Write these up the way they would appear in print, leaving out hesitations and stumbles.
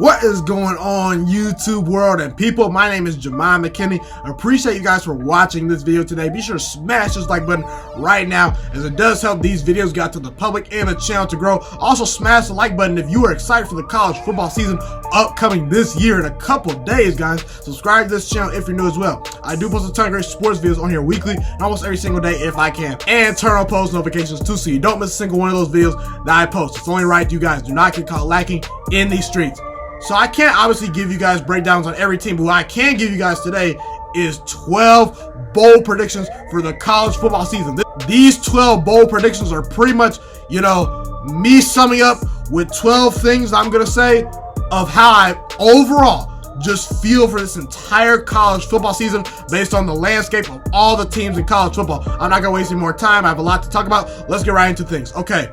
What is going on, YouTube world and people? My name is Ghiman Mckinney. I appreciate you guys for watching this video today. Be sure to smash this like button right now, as it does help these videos get out to the public and the channel to grow. Also, smash the like button if you are excited for the college football season upcoming this year in a couple days, guys. Subscribe to this channel if you're new as well. I do post a ton of great sports videos on here weekly and almost every single day if I can. And turn on post notifications too, so you don't miss a single one of those videos that I post. It's only right you guys do not get caught lacking in these streets. So I can't obviously give you guys breakdowns on every team, but what I can give you guys today is 12 bold predictions for the college football season. These 12 bold predictions are pretty much, you know, me summing up with 12 things I'm going to say of how I overall just feel for this entire college football season based on the landscape of all the teams in college football. I'm not going to waste any more time. I have a lot to talk about. Let's get right into things. Okay.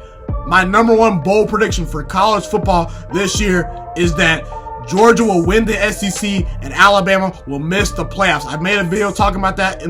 My number one bold prediction for college football this year is that Georgia will win the SEC and Alabama will miss the playoffs. I made a video talking about that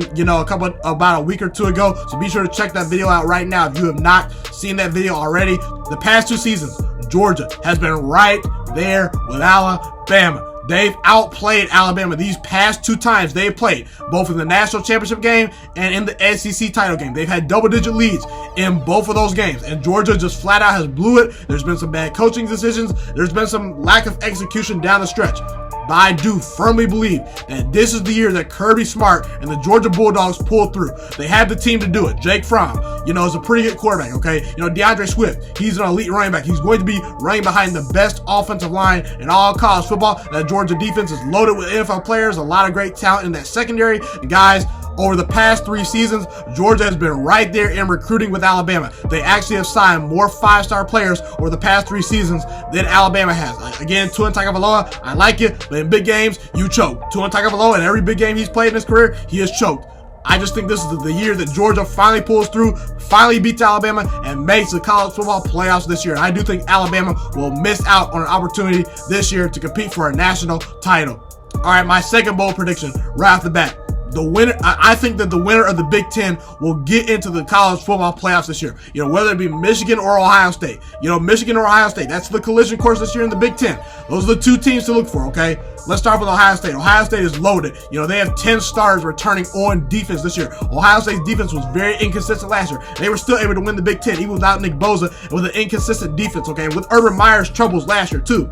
about a week or two ago, so be sure to check that video out right now if you have not seen that video already. The past two seasons, Georgia has been right there with Alabama. They've outplayed Alabama these past two times they've played, both in the national championship game and in the SEC title game. They've had double-digit leads in both of those games, and Georgia just flat out has blew it. There's been some bad coaching decisions. There's been some lack of execution down the stretch. But I do firmly believe that this is the year that Kirby Smart and the Georgia Bulldogs pull through. They have the team to do it. Jake Fromm, you know, is a pretty good quarterback, okay? You know, DeAndre Swift, he's an elite running back. He's going to be running behind the best offensive line in all college football. That Georgia defense is loaded with NFL players, a lot of great talent in that secondary. And guys, over the past 3 seasons, Georgia has been right there in recruiting with Alabama. They actually have signed more 5-star players over the past 3 seasons than Alabama has. Again, Tua Tagovailoa, I like it, but in big games, you choke. Tua Tagovailoa, in every big game he's played in his career, he has choked. I just think this is the year that Georgia finally pulls through, finally beats Alabama, and makes the college football playoffs this year. I do think Alabama will miss out on an opportunity this year to compete for a national title. All right, my second bold prediction right off the bat. The winner, I think that the winner of the Big Ten will get into the college football playoffs this year. You know, whether it be Michigan or Ohio State. You know, Michigan or Ohio State. That's the collision course this year in the Big Ten. Those are the 2 teams to look for, okay? Let's start with Ohio State. Ohio State is loaded. You know, they have 10 stars returning on defense this year. Ohio State's defense was very inconsistent last year. They were still able to win the Big Ten, even without Nick Bosa and with an inconsistent defense, okay? With Urban Meyer's troubles last year, too.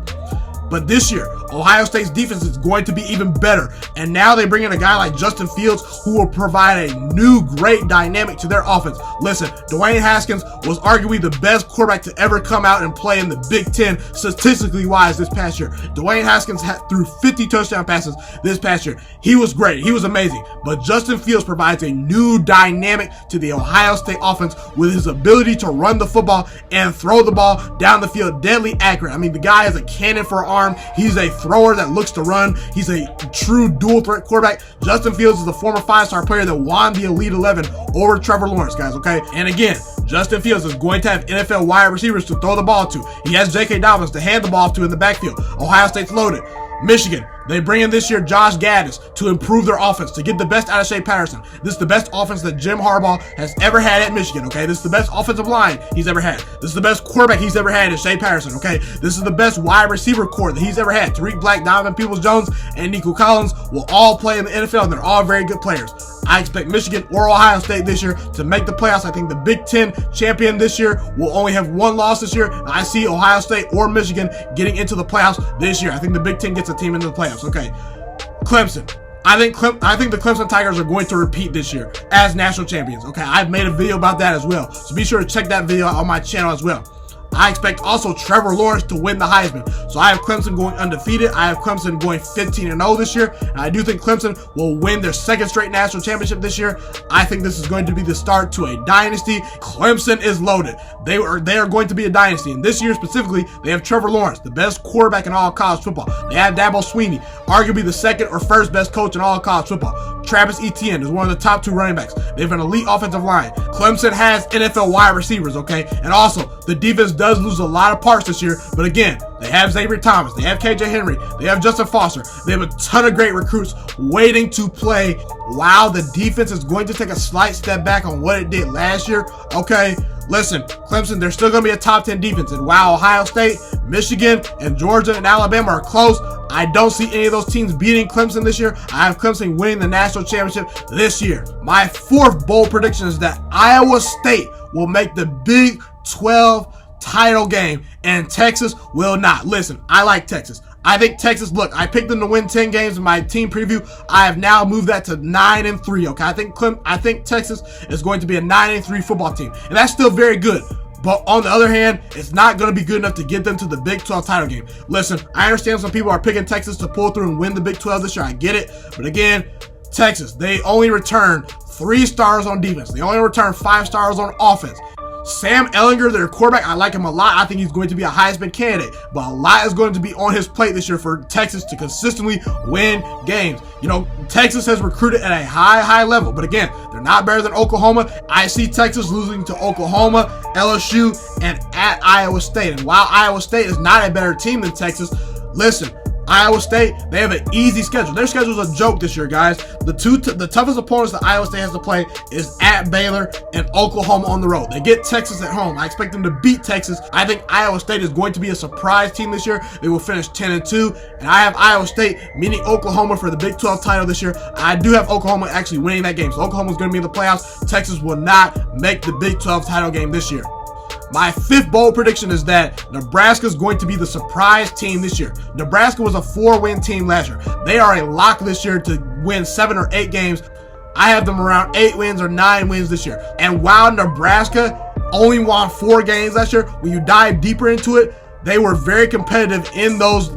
But this year, Ohio State's defense is going to be even better. And now they bring in a guy like Justin Fields who will provide a new great dynamic to their offense. Listen, Dwayne Haskins was arguably the best quarterback to ever come out and play in the Big Ten statistically wise this past year. Dwayne Haskins threw 50 touchdown passes this past year. He was great. He was amazing. But Justin Fields provides a new dynamic to the Ohio State offense with his ability to run the football and throw the ball down the field deadly accurate. I mean, the guy has a cannon for an arm. He's a thrower that looks to run. He's a true dual threat quarterback. Justin Fields is the former 5-star player that won the Elite 11 over Trevor Lawrence, guys, okay? And again, Justin Fields is going to have NFL wide receivers to throw the ball to. He has J.K. Dobbins to hand the ball to in the backfield. Ohio State's loaded. Michigan, they bring in this year Josh Gaddis to improve their offense, to get the best out of Shea Patterson. This is the best offense that Jim Harbaugh has ever had at Michigan, okay? This is the best offensive line he's ever had. This is the best quarterback he's ever had in Shea Patterson, okay? This is the best wide receiver core that he's ever had. Tariq Black, Donovan Peoples-Jones, and Nico Collins will all play in the NFL, and they're all very good players. I expect Michigan or Ohio State this year to make the playoffs. I think the Big Ten champion this year will only have 1 loss this year. I see Ohio State or Michigan getting into the playoffs this year. I think the Big Ten gets a team into the playoffs. Okay, Clemson. I think the Clemson Tigers are going to repeat this year as national champions. Okay, I've made a video about that as well, so be sure to check that video out on my channel as well. I expect also Trevor Lawrence to win the Heisman. So I have Clemson going undefeated. I have Clemson going 15-0 this year. And I do think Clemson will win their 2nd straight national championship this year. I think this is going to be the start to a dynasty. Clemson is loaded. They are going to be a dynasty. And this year specifically, they have Trevor Lawrence, the best quarterback in all college football. They have Dabo Swinney, arguably the 2nd or 1st best coach in all college football. Travis Etienne is one of the top 2 running backs. They have an elite offensive line. Clemson has NFL wide receivers, okay? And also, the defense does lose a lot of parts this year, but again, they have Xavier Thomas, they have KJ Henry, they have Justin Foster, they have a ton of great recruits waiting to play. While the defense is going to take a slight step back on what it did last year, okay, Listen, Clemson, they're still going to be a top 10 defense. And while Ohio State, Michigan, and Georgia and Alabama are close, I don't see any of those teams beating Clemson this year. I have Clemson winning the national championship this year. My fourth bold prediction is that Iowa State will make the Big 12 title game and Texas will not. Listen, I like Texas. I think Texas, look, I picked them to win 10 games in my team preview. I have now moved that to 9-3, okay? I think Texas is going to be a 9-3 football team, and that's still very good. But on the other hand, it's not going to be good enough to get them to the Big 12 title game. Listen, I understand some people are picking Texas to pull through and win the Big 12 this year. I get it. But again, Texas, they only return 3 stars on defense. They only return 5 stars on offense. Sam Ehlinger, their quarterback, I like him a lot. I think he's going to be a Heisman candidate. But a lot is going to be on his plate this year for Texas to consistently win games. You know, Texas has recruited at a high level. But again, they're not better than Oklahoma. I see Texas losing to Oklahoma, LSU, and at Iowa State. And while Iowa State is not a better team than Texas, listen, Iowa State, they have an easy schedule. Their schedule is a joke this year, guys. The toughest opponents that Iowa State has to play is at Baylor and Oklahoma on the road. They get Texas at home. I expect them to beat Texas. I think Iowa State is going to be a surprise team this year. They will finish 10-2, and I have Iowa State meeting Oklahoma for the Big 12 title this year. I do have Oklahoma actually winning that game, so Oklahoma is going to be in the playoffs. Texas will not make the Big 12 title game this year. My fifth bold prediction is that Nebraska is going to be the surprise team this year. Nebraska was a 4-win team last year. They are a lock this year to win 7 or 8 games. I have them around 8 wins or 9 wins this year. And while Nebraska only won 4 games last year, when you dive deeper into it, they were very competitive in those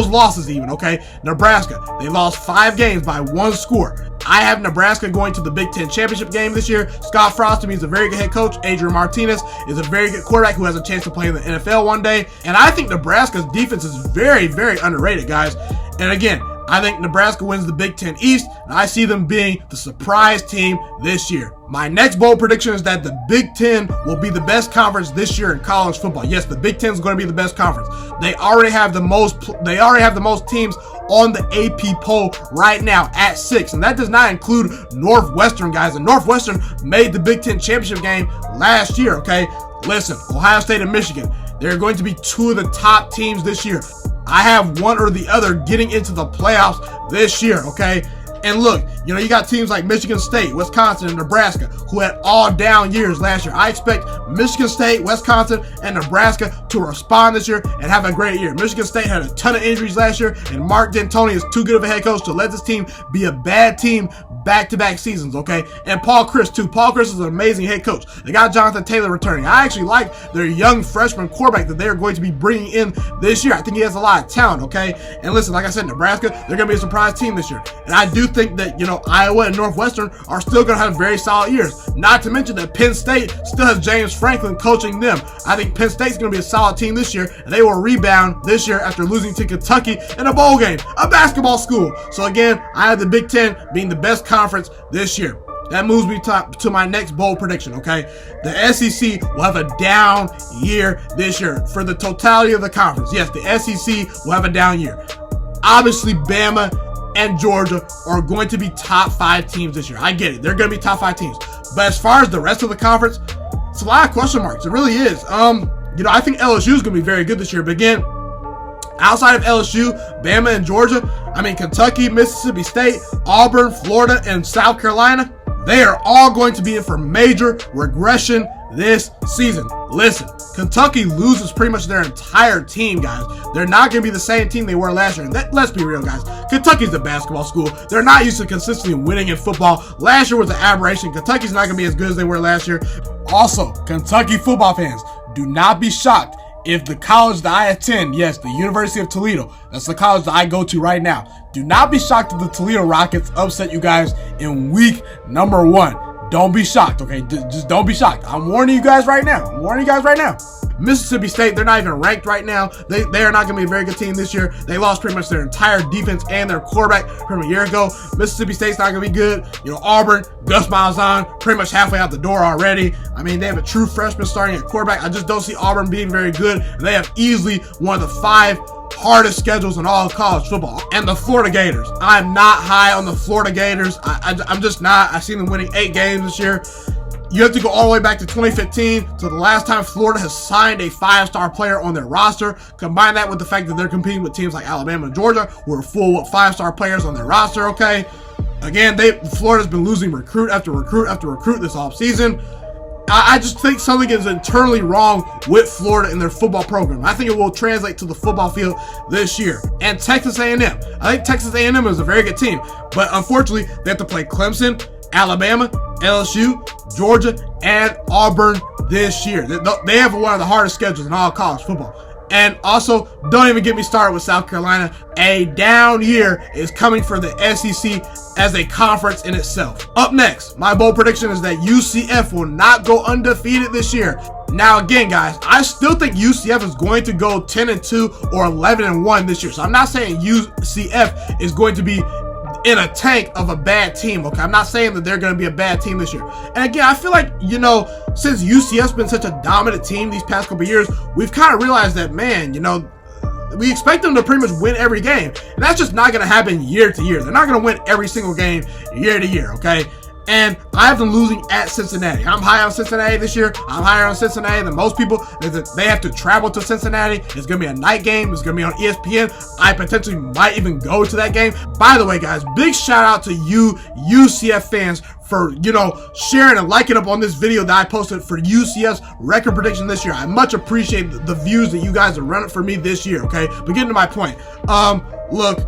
losses even, okay? Nebraska, they lost 5 games by 1 score. I have Nebraska going to the Big Ten championship game this year. Scott Frost, to me, is a very good head coach. Adrian Martinez is a very good quarterback who has a chance to play in the NFL one day. And I think Nebraska's defense is very, very underrated, guys. And again, I think Nebraska wins the Big Ten East, and I see them being the surprise team this year. My next bold prediction is that the Big Ten will be the best conference this year in college football. Yes, the Big Ten is going to be the best conference. They already have the most teams on the AP poll right now at 6, and that does not include Northwestern, guys. And Northwestern made the Big Ten championship game last year, okay? Listen, Ohio State and Michigan, they're going to be 2 of the top teams this year. I have one or the other getting into the playoffs this year, okay? And look, you know, you got teams like Michigan State, Wisconsin, and Nebraska who had all down years last year. I expect Michigan State, Wisconsin, and Nebraska to respond this year and have a great year. Michigan State had a ton of injuries last year, and Mark D'Antoni is too good of a head coach to let this team be a bad team back-to-back seasons, okay? And Paul Chryst, too. Paul Chryst is an amazing head coach. They got Jonathan Taylor returning. I actually like their young freshman quarterback that they're going to be bringing in this year. I think he has a lot of talent, okay? And listen, like I said, Nebraska, they're going to be a surprise team this year. And I do think that, you know, Iowa and Northwestern are still going to have very solid years. Not to mention that Penn State still has James Franklin coaching them. I think Penn State's going to be a solid team this year, and they will rebound this year after losing to Kentucky in a bowl game, a basketball school. So again, I have the Big Ten being the best conference this year. That moves me to my next bold prediction, okay? The SEC will have a down year this year for the totality of the conference. Yes, the SEC will have a down year. Obviously, Bama and Georgia are going to be top 5 teams this year. I get it. They're going to be top 5 teams. But as far as the rest of the conference, it's a lot of question marks. It really is. You know, I think LSU is going to be very good this year. But again, outside of LSU, Bama, and Georgia, I mean, Kentucky, Mississippi State, Auburn, Florida, and South Carolina, they are all going to be in for major regression this season. Listen, Kentucky loses pretty much their entire team, guys. They're not going to be the same team they were last year. And let's be real, guys. Kentucky's a basketball school. They're not used to consistently winning in football. Last year was an aberration. Kentucky's not going to be as good as they were last year. Also, Kentucky football fans, do not be shocked if the college that I attend, yes, the University of Toledo, that's the college that I go to right now, do not be shocked if the Toledo Rockets upset you guys in week number 1. Don't be shocked, okay? Just don't be shocked. I'm warning you guys right now. Mississippi State, they're not even ranked right now. They are not going to be a very good team this year. They lost pretty much their entire defense and their quarterback from a year ago. Mississippi State's not going to be good. You know, Auburn, Gus Malzahn, pretty much halfway out the door already. I mean, they have a true freshman starting at quarterback. I just don't see Auburn being very good. And they have easily one of the 5 hardest schedules in all of college football. And the Florida Gators. I'm not high on the Florida Gators. I'm just not. I've seen them winning 8 games this year. You have to go all the way back to 2015 to the last time Florida has signed a 5-star player on their roster. Combine that with the fact that they're competing with teams like Alabama and Georgia, who are full of 5-star players on their roster, okay? Again, Florida's been losing recruit after recruit after recruit this offseason. I just think something is internally wrong with Florida in their football program. I think it will translate to the football field this year. And Texas A&M. I think Texas A&M is a very good team, but unfortunately, they have to play Clemson, Alabama, LSU, Georgia, and Auburn this year. They have one of the hardest schedules in all college football. And also, don't even get me started with South Carolina. A down year is coming for the SEC as a conference in itself. Up next, my bold prediction is that UCF will not go undefeated this year. Now again, guys, I still think UCF is going to go 10-2 or 11-1 this year. So I'm not saying UCF is going to be in a tank of a bad team, okay? I'm not saying that they're going to be a bad team this year. And again, I feel like, since UCF's been such a dominant team these past couple years, we've kind of realized that, man, we expect them to pretty much win every game. And that's just not going to happen year to year. They're not going to win every single game year to year, okay? And I have them losing at Cincinnati. I'm high on Cincinnati this year. I'm higher on Cincinnati than most people. They have to travel to Cincinnati. It's going to be a night game. It's going to be on ESPN. I potentially might even go to that game. By the way, guys, big shout out to you UCF fans for, sharing and liking up on this video that I posted for UCF's record prediction this year. I much appreciate the views that you guys are running for me this year, okay? But getting to my point. Look,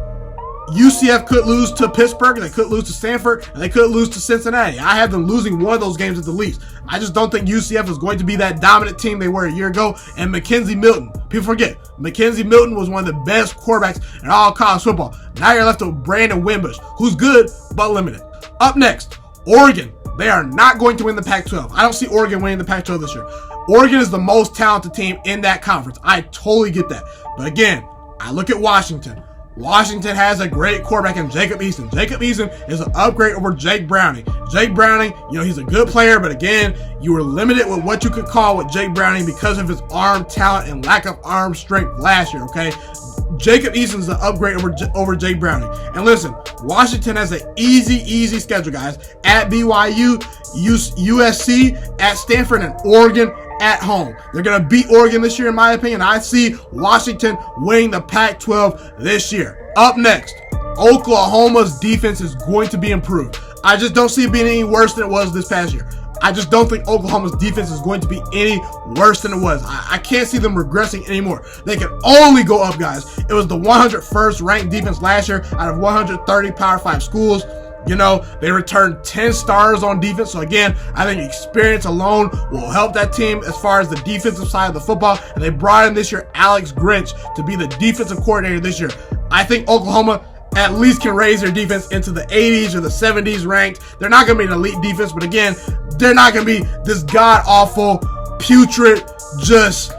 UCF could lose to Pittsburgh, they could lose to Stanford, and they could lose to Cincinnati. I have them losing one of those games at the least. I just don't think UCF is going to be that dominant team they were a year ago. And McKenzie Milton, people forget, McKenzie Milton was one of the best quarterbacks in all college football. Now you're left with Brandon Wimbush, who's good, but limited. Up next, Oregon. They are not going to win the Pac-12. I don't see Oregon winning the Pac-12 this year. Oregon is the most talented team in that conference. I totally get that. But again, I look at Washington. Washington has a great quarterback in Jacob Eason. Jacob Eason is an upgrade over Jake Browning. Jake Browning, he's a good player, but again, you were limited with what you could call with Jake Browning because of his arm talent and lack of arm strength last year, okay? Jacob Eason's the upgrade over Jake Browning. And listen, Washington has an easy schedule, guys. At BYU, USC, at Stanford, and Oregon at home. They're going to beat Oregon this year, in my opinion. I see Washington winning the Pac-12 this year. Up next, Oklahoma's defense is going to be improved. I just don't see it being any worse than it was this past year. I just don't think Oklahoma's defense is going to be any worse than it was. I can't see them regressing anymore. They can only go up, guys. It was the 101st ranked defense last year out of 130 Power 5 schools. They returned 10 stars on defense. So again, I think experience alone will help that team as far as the defensive side of the football. And they brought in this year Alex Grinch to be the defensive coordinator this year. I think Oklahoma at least can raise their defense into the 80s or the 70s ranked. They're not going to be an elite defense, but again, they're not going to be this god-awful, putrid, just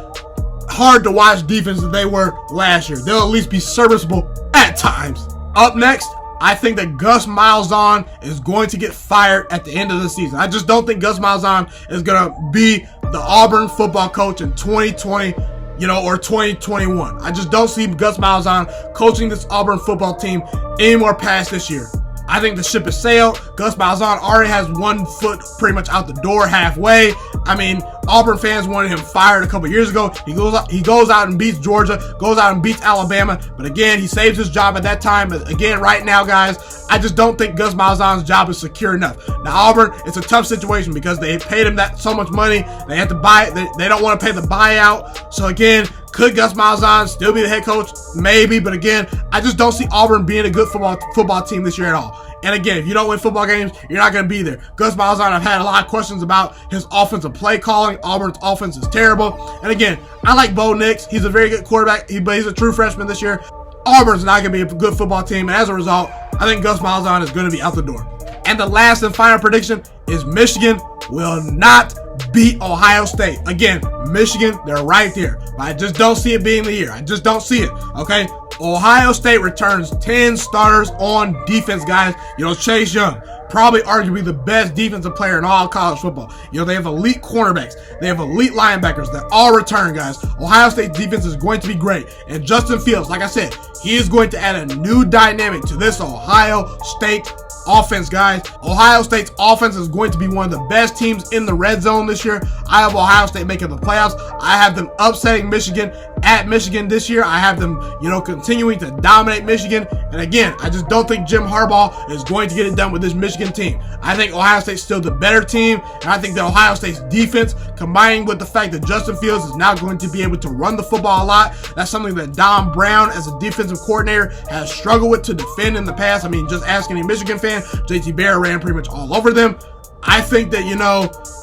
hard to watch defense that they were last year. They'll at least be serviceable at times. Up next, I think that Gus Malzahn is going to get fired at the end of the season. I just don't think Gus Malzahn is going to be the Auburn football coach in 2020, or 2021. I just don't see Gus Malzahn coaching this Auburn football team anymore past this year. I think the ship has sailed. Gus Malzahn already has one foot pretty much out the door halfway. I mean, Auburn fans wanted him fired a couple years ago. He goes out and beats Georgia, goes out and beats Alabama. But again, he saves his job at that time. But again, right now, guys, I just don't think Gus Malzahn's job is secure enough. Now, Auburn, it's a tough situation because they paid him so much money. They have to buy it. They don't want to pay the buyout. So again, could Gus Malzahn still be the head coach? Maybe, but again, I just don't see Auburn being a good football team this year at all. And again, if you don't win football games, you're not going to be there. Gus Malzahn, I've had a lot of questions about his offensive play calling. Auburn's offense is terrible. And again, I like Bo Nix. He's a very good quarterback, but he's a true freshman this year. Auburn's not going to be a good football team. And as a result, I think Gus Malzahn is going to be out the door. And the last and final prediction is Michigan will not beat Ohio State. Again, Michigan, they're right there. But I just don't see it being the year. I just don't see it, okay? Ohio State returns 10 starters on defense, guys. Chase Young, probably arguably the best defensive player in all college football. They have elite cornerbacks. They have elite linebackers that all return, guys. Ohio State's defense is going to be great. And Justin Fields, like I said, he is going to add a new dynamic to this Ohio State offense, guys. Ohio State's offense is going to be one of the best teams in the red zone this year. I have Ohio State making the playoffs. I have them upsetting Michigan at Michigan this year. I have them, continuing to dominate Michigan. And again, I just don't think Jim Harbaugh is going to get it done with this Michigan team. I think Ohio State's still the better team. And I think that Ohio State's defense, combining with the fact that Justin Fields is now going to be able to run the football a lot, that's something that Don Brown, as a defensive coordinator, has struggled with to defend in the past. I mean, just ask any Michigan fan. JT Barrett ran pretty much all over them. I think that,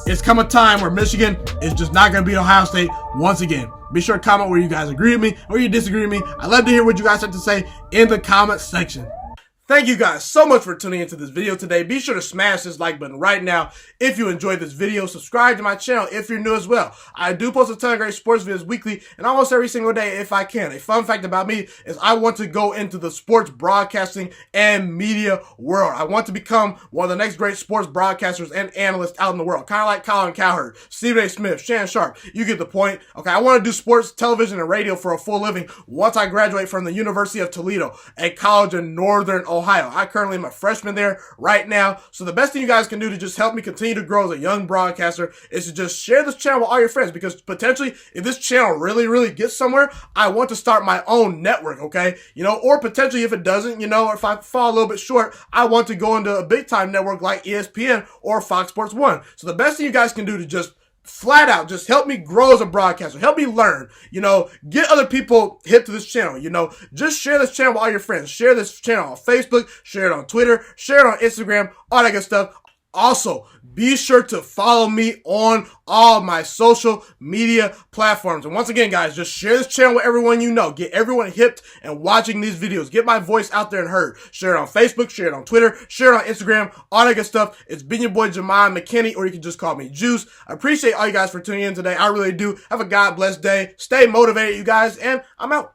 it's come a time where Michigan is just not going to beat Ohio State once again. Be sure to comment where you guys agree with me or you disagree with me. I'd love to hear what you guys have to say in the comment section. Thank you guys so much for tuning into this video today. Be sure to smash this like button right now if you enjoyed this video. Subscribe to my channel if you're new as well. I do post a ton of great sports videos weekly and almost every single day if I can. A fun fact about me is I want to go into the sports broadcasting and media world. I want to become one of the next great sports broadcasters and analysts out in the world. Kind of like Colin Cowherd, Stephen A. Smith, Shannon Sharp. You get the point. Okay, I want to do sports, television, and radio for a full living once I graduate from the University of Toledo, a college in Northern Ohio. I currently am a freshman there right now. So the best thing you guys can do to just help me continue to grow as a young broadcaster is to just share this channel with all your friends, because potentially if this channel really gets somewhere, I want to start my own network, okay? Or potentially if it doesn't, or if I fall a little bit short, I want to go into a big time network like ESPN or Fox Sports 1. So the best thing you guys can do to just flat out just help me grow as a broadcaster, help me learn, get other people hip to this channel, just share this channel with all your friends, share this channel on Facebook, share it on Twitter, share it on Instagram, all that good stuff. Also, be sure to follow me on all my social media platforms. And once again, guys, just share this channel with everyone you know. Get everyone hipped and watching these videos. Get my voice out there and heard. Share it on Facebook, share it on Twitter, share it on Instagram, all that good stuff. It's been your boy, Ghiman Mckinney, or you can just call me Juice. I appreciate all you guys for tuning in today. I really do. Have a God blessed day. Stay motivated, you guys, and I'm out.